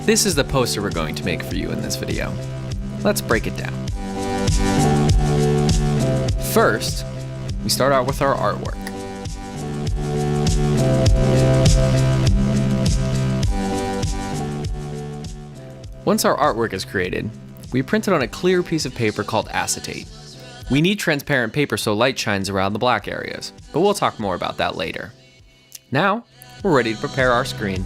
This is the poster we're going to make for you in this video. Let's break it down. First, we start out with our artwork. Once our artwork is created, we print it on a clear piece of paper called acetate. We need transparent paper so light shines around the black areas, but we'll talk more about that later. Now, we're ready to prepare our screen.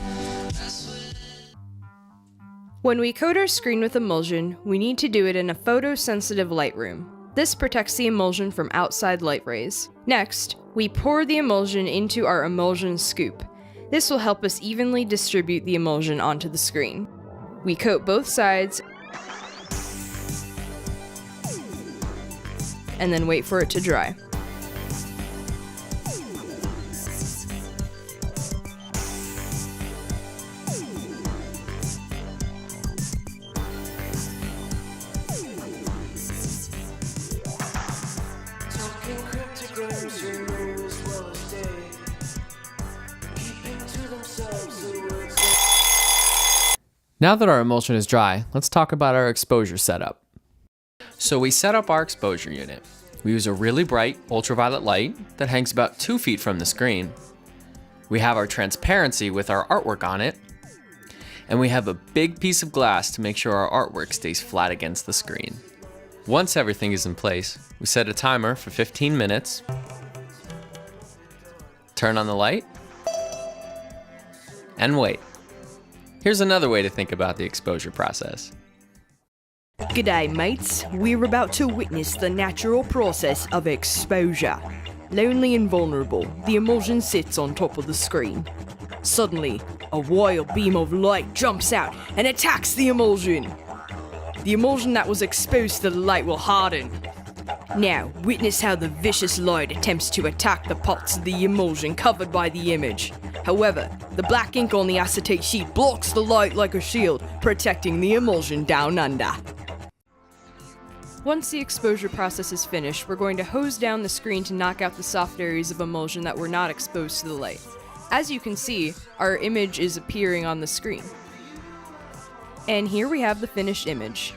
When we coat our screen with emulsion, we need to do it in a photosensitive light room. This protects the emulsion from outside light rays. Next, we pour the emulsion into our emulsion scoop. This will help us evenly distribute the emulsion onto the screen. We coat both sides and then wait for it to dry. Now that our emulsion is dry, let's talk about our exposure setup. So we set up our exposure unit. We use a really bright ultraviolet light that hangs about 2 feet from the screen. We have our transparency with our artwork on it. And we have a big piece of glass to make sure our artwork stays flat against the screen. Once everything is in place, we set a timer for 15 minutes, turn on the light, and wait. Here's another way to think about the exposure process. G'day mates, we're about to witness the natural process of exposure. Lonely and vulnerable, the emulsion sits on top of the screen. Suddenly, a wild beam of light jumps out and attacks the emulsion. The emulsion that was exposed to the light will harden. Now, witness how the vicious light attempts to attack the parts of the emulsion covered by the image. However, the black ink on the acetate sheet blocks the light like a shield, protecting the emulsion down under. Once the exposure process is finished, we're going to hose down the screen to knock out the soft areas of emulsion that were not exposed to the light. As you can see, our image is appearing on the screen. And here we have the finished image.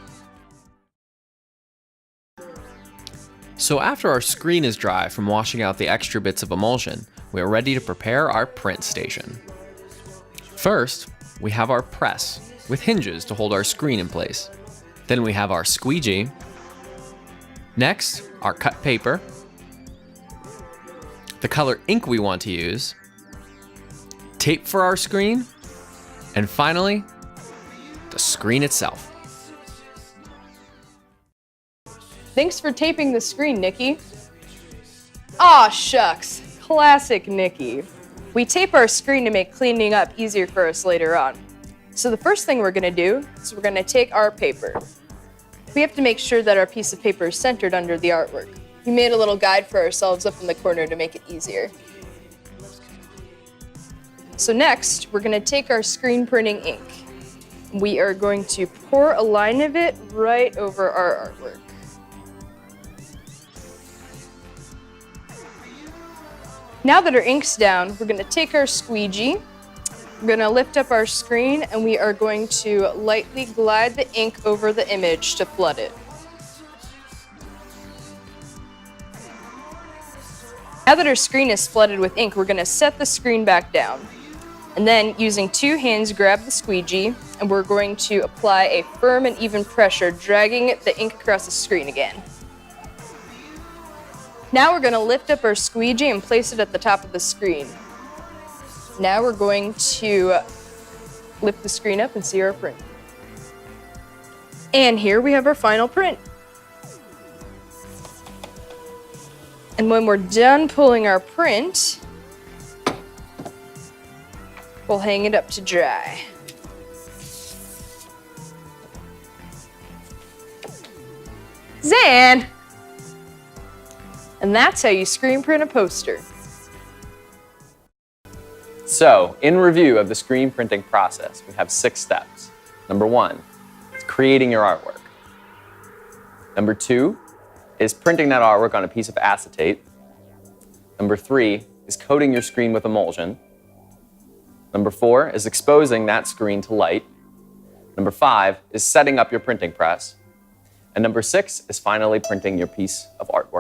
So after our screen is dry from washing out the extra bits of emulsion, we are ready to prepare our print station. First, we have our press with hinges to hold our screen in place. Then we have our squeegee. Next, our cut paper, the color ink we want to use, tape for our screen, and finally, the screen itself. Thanks for taping the screen, Nikki. Aw, shucks. Classic Nikki. We tape our screen to make cleaning up easier for us later on. So the first thing we're gonna do is we're gonna take our paper. We have to make sure that our piece of paper is centered under the artwork. We made a little guide for ourselves up in the corner to make it easier. So next, we're gonna take our screen printing ink. We are going to pour a line of it right over our artwork. Now that our ink's down, we're gonna take our squeegee, we're gonna lift up our screen, and we are going to lightly glide the ink over the image to flood it. Now that our screen is flooded with ink, we're gonna set the screen back down. And then, using 2 hands, grab the squeegee, and we're going to apply a firm and even pressure, dragging the ink across the screen again. Now we're going to lift up our squeegee and place it at the top of the screen. Now we're going to lift the screen up and see our print. And here we have our final print. And when we're done pulling our print, we'll hang it up to dry. Zan! And that's how you screen print a poster. So, in review of the screen printing process, we have 6 steps. Number 1 is creating your artwork. Number 2 is printing that artwork on a piece of acetate. Number 3 is coating your screen with emulsion. Number 4 is exposing that screen to light. Number 5 is setting up your printing press. And number 6 is finally printing your piece of artwork.